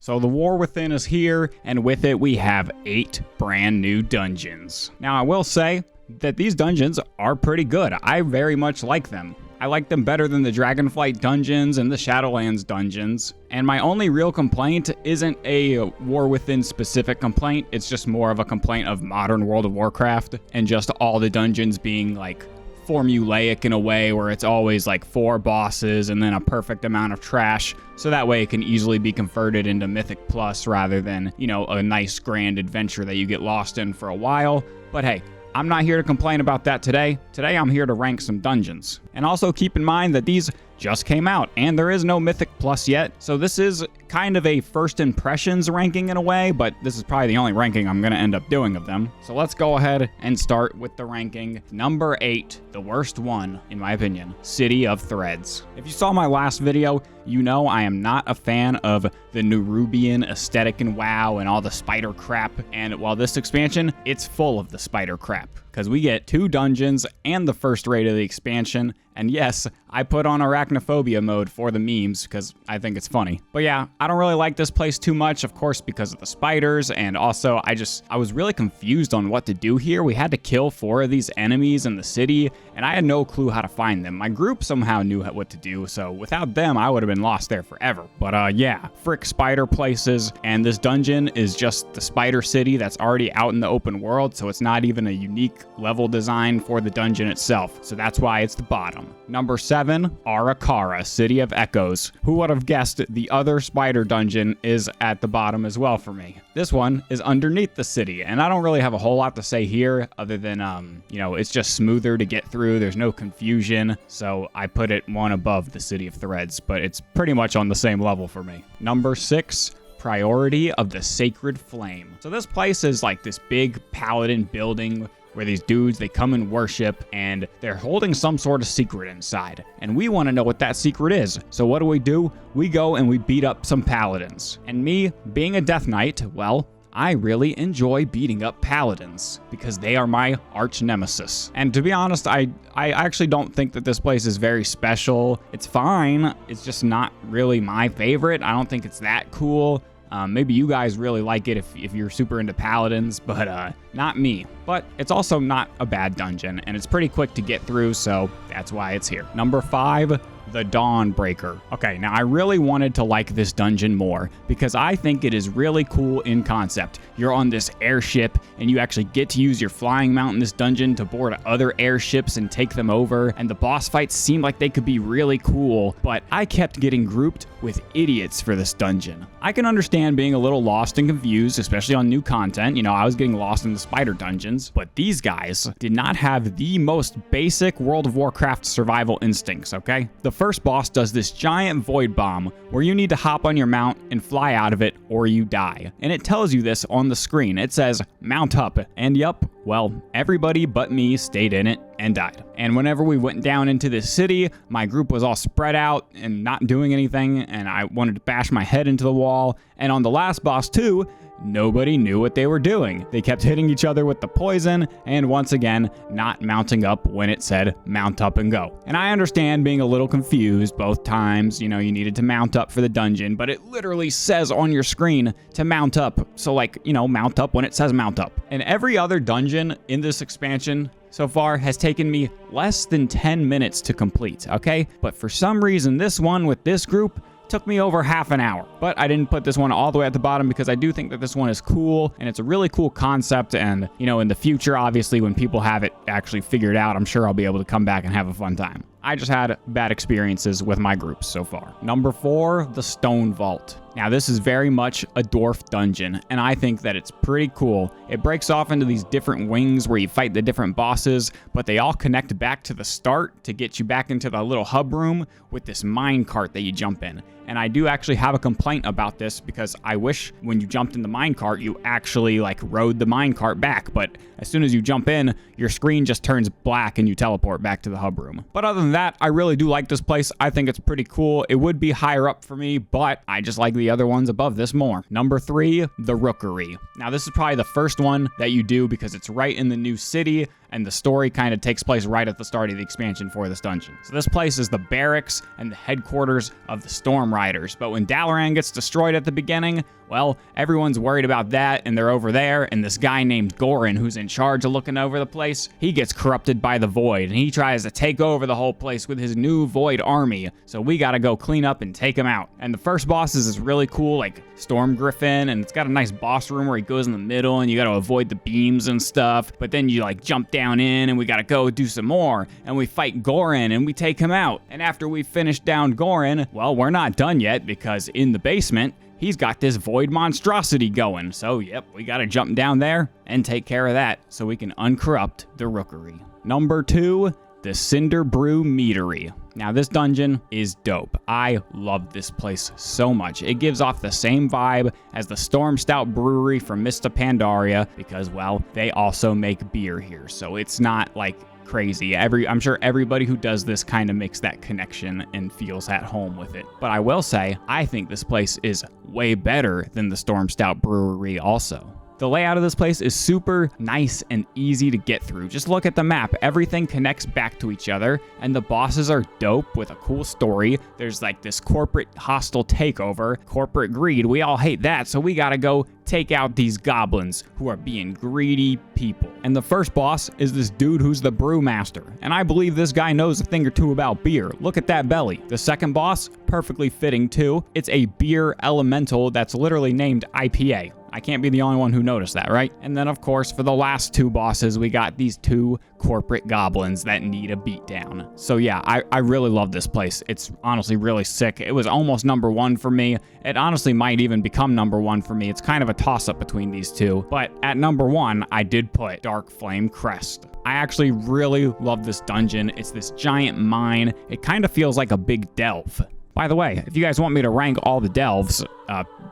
So the War Within is here, and with it we have 8 brand new dungeons. Now I will say that these dungeons are pretty good. I very much like them. I like them better than the Dragonflight dungeons and the Shadowlands dungeons. And my only real complaint isn't a War Within specific complaint, it's just more of a complaint of modern World of Warcraft and just all the dungeons being like formulaic in a way where it's always like 4 bosses and then a perfect amount of trash, so that way it can easily be converted into Mythic Plus rather than, you know, a nice grand adventure that you get lost in for a while. But hey, I'm not here to complain about that today. Today I'm here to rank some dungeons. And also keep in mind that these just came out and there is no Mythic Plus yet, so this is kind of a first impressions ranking in a way, but this is probably the only ranking I'm going to end up doing of them. So let's go ahead and start with the ranking. Number 8, the worst one in my opinion, City of Threads. If you saw my last video, you know I am not a fan of the Nerubian aesthetic in WoW and all the spider crap, and while this expansion, it's full of the spider crap, because we get 2 dungeons and the first raid of the expansion, and yes, I put on arachnophobia mode for the memes because I think it's funny. But yeah, I don't really like this place too much, of course, because of the spiders, and also I was really confused on what to do here. We had to kill 4 of these enemies in the city, and I had no clue how to find them. My group somehow knew what to do, so without them, I would have been lost there forever. But yeah, frick spider places, and this dungeon is just the spider city that's already out in the open world, so it's not even a unique level design for the dungeon itself, so that's why it's the bottom. Number 7, Ara-Kara, City of Echoes. Who would have guessed the other spider dungeon is at the bottom as well for me? This one is underneath the city, and I don't really have a whole lot to say here other than, you know, it's just smoother to get through. There's no confusion, so I put it one above the City of Threads, but it's pretty much on the same level for me. Number 6, Priority of the Sacred Flame. So this place is like this big paladin building where these dudes, they come and worship, and they're holding some sort of secret inside. And we want to know what that secret is. So what do? We go and we beat up some paladins. And me, being a Death Knight, well, I really enjoy beating up paladins because they are my arch nemesis. And to be honest, I actually don't think that this place is very special. It's fine. It's just not really my favorite. I don't think it's that cool. Maybe you guys really like it if you're super into paladins, but not me. But it's also not a bad dungeon, and it's pretty quick to get through, so that's why it's here. Number 5, the Dawnbreaker. Okay, now I really wanted to like this dungeon more because I think it is really cool in concept. You're on this airship and you actually get to use your flying mount in this dungeon to board other airships and take them over, and the boss fights seem like they could be really cool, but I kept getting grouped with idiots for this dungeon. I can understand being a little lost and confused, especially on new content. You know, I was getting lost in the spider dungeons, but these guys did not have the most basic World of Warcraft survival instincts, okay? The first boss does this giant void bomb where you need to hop on your mount and fly out of it or you die. And it tells you this on the screen. It says, mount up. And yup, well, everybody but me stayed in it and died. And whenever we went down into this city, my group was all spread out and not doing anything, and I wanted to bash my head into the wall. And on the last boss too, nobody knew what they were doing. They kept hitting each other with the poison, and once again, not mounting up when it said mount up and go. And I understand being a little confused both times, you know, you needed to mount up for the dungeon, but it literally says on your screen to mount up. So like, you know, mount up when it says mount up. And every other dungeon in this expansion so far has taken me less than 10 minutes to complete, okay? But for some reason, this one with this group took me over half an hour. But I didn't put this one all the way at the bottom because I do think that this one is cool, and it's a really cool concept, and, you know, in the future, obviously, when people have it actually figured out, I'm sure I'll be able to come back and have a fun time. I just had bad experiences with my groups so far. Number 4, the Stonevault. Now, this is very much a dwarf dungeon, and I think that it's pretty cool. It breaks off into these different wings where you fight the different bosses, but they all connect back to the start to get you back into the little hub room with this mine cart that you jump in. And I do actually have a complaint about this because I wish when you jumped in the minecart, you actually like rode the minecart back. But as soon as you jump in, your screen just turns black and you teleport back to the hub room. But other than that, I really do like this place. I think it's pretty cool. It would be higher up for me, but I just like the other ones above this more. Number 3, the Rookery. Now this is probably the first one that you do because it's right in the new city, and the story kind of takes place right at the start of the expansion for this dungeon. So this place is the barracks and the headquarters of the Storm Riders, but when Dalaran gets destroyed at the beginning, well, everyone's worried about that, and they're over there, and this guy named Gorin, who's in charge of looking over the place, he gets corrupted by the Void, and he tries to take over the whole place with his new Void army, so we gotta go clean up and take him out. And the first boss is this really cool, like, Storm Griffin, and it's got a nice boss room where he goes in the middle, and you gotta avoid the beams and stuff, but then you, like, jump down in, and we gotta go do some more, and we fight Gorin, and we take him out. And after we finish down Gorin, well, we're not done yet, because in the basement, he's got this void monstrosity going. So, yep, we gotta jump down there and take care of that so we can uncorrupt the Rookery. Number 2, the Cinderbrew Meadery. Now, this dungeon is dope. I love this place so much. It gives off the same vibe as the Storm Stout Brewery from Mista Pandaria because, well, they also make beer here. So it's not like crazy. I'm sure everybody who does this kind of makes that connection and feels at home with it. But I will say, I think this place is way better than the Storm Stout Brewery also. The layout of this place is super nice and easy to get through. Just look at the map. Everything connects back to each other, and the bosses are dope with a cool story. There's like this corporate hostile takeover, corporate greed. We all hate that, so we gotta go take out these goblins who are being greedy people. And the first boss is this dude who's the brewmaster, and I believe this guy knows a thing or two about beer. Look at that belly. The second boss, perfectly fitting too. It's a beer elemental that's literally named IPA. I can't be the only one who noticed that, right? And then, of course, for the last two bosses, we got these two corporate goblins that need a beatdown. So yeah, I really love this place. It's honestly really sick. It was almost number 1 for me. It honestly might even become number 1 for me. It's kind of a toss-up between these two. But at number 1, I did put Darkflame Cleft. I actually really love this dungeon. It's this giant mine. It kind of feels like a big delve. By the way, if you guys want me to rank all the delves,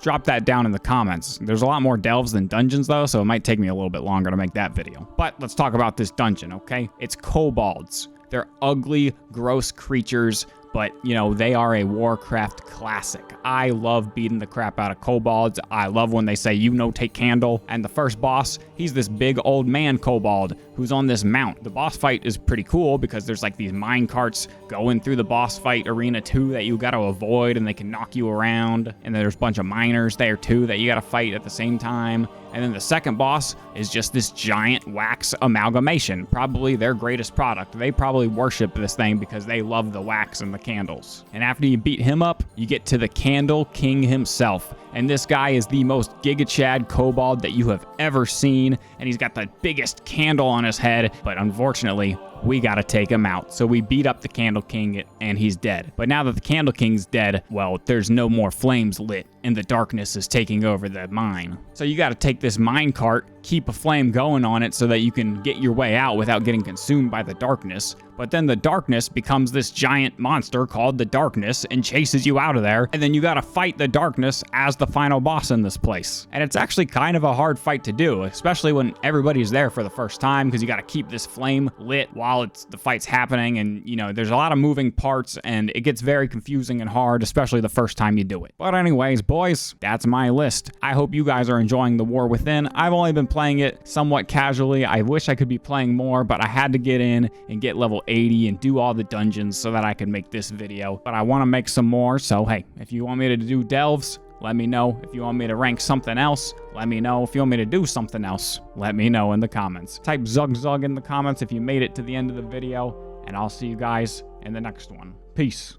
drop that down in the comments. There's a lot more delves than dungeons though, so it might take me a little bit longer to make that video. But let's talk about this dungeon, okay? It's kobolds. They're ugly, gross creatures, but, you know, they are a Warcraft classic. I love beating the crap out of kobolds. I love when they say, you know, take candle. And the first boss, he's this big old man kobold who's on this mount. The boss fight is pretty cool because there's like these mine carts going through the boss fight arena too that you gotta avoid and they can knock you around. And there's a bunch of miners there too that you gotta fight at the same time. And then the second boss is just this giant wax amalgamation, probably their greatest product. They probably worship this thing because they love the wax and the candles. And after you beat him up, you get to the Candle King himself. And this guy is the most Giga Chad kobold that you have ever seen. And he's got the biggest candle on his head, but unfortunately, we gotta take him out. So we beat up the Candle King and he's dead. But now that the Candle King's dead, well, there's no more flames lit and the darkness is taking over the mine. So you gotta take this mine cart, keep a flame going on it so that you can get your way out without getting consumed by the darkness. But then the darkness becomes this giant monster called the Darkness and chases you out of there. And then you gotta fight the darkness as the final boss in this place. And it's actually kind of a hard fight to do, especially when everybody's there for the first time because you gotta keep this flame lit while the fight's happening. And, you know, there's a lot of moving parts and it gets very confusing and hard, especially the first time you do it. But anyways, boys, that's my list. I hope you guys are enjoying The War Within. I've only been playing it somewhat casually. I wish I could be playing more, but I had to get in and get level 80 and do all the dungeons so that I could make this video. But I want to make some more, so hey, if you want me to do delves, let me know. If you want me to rank something else, let me know. If you want me to do something else, let me know in the comments. Type Zug Zug in the comments if you made it to the end of the video, and I'll see you guys in the next one. Peace.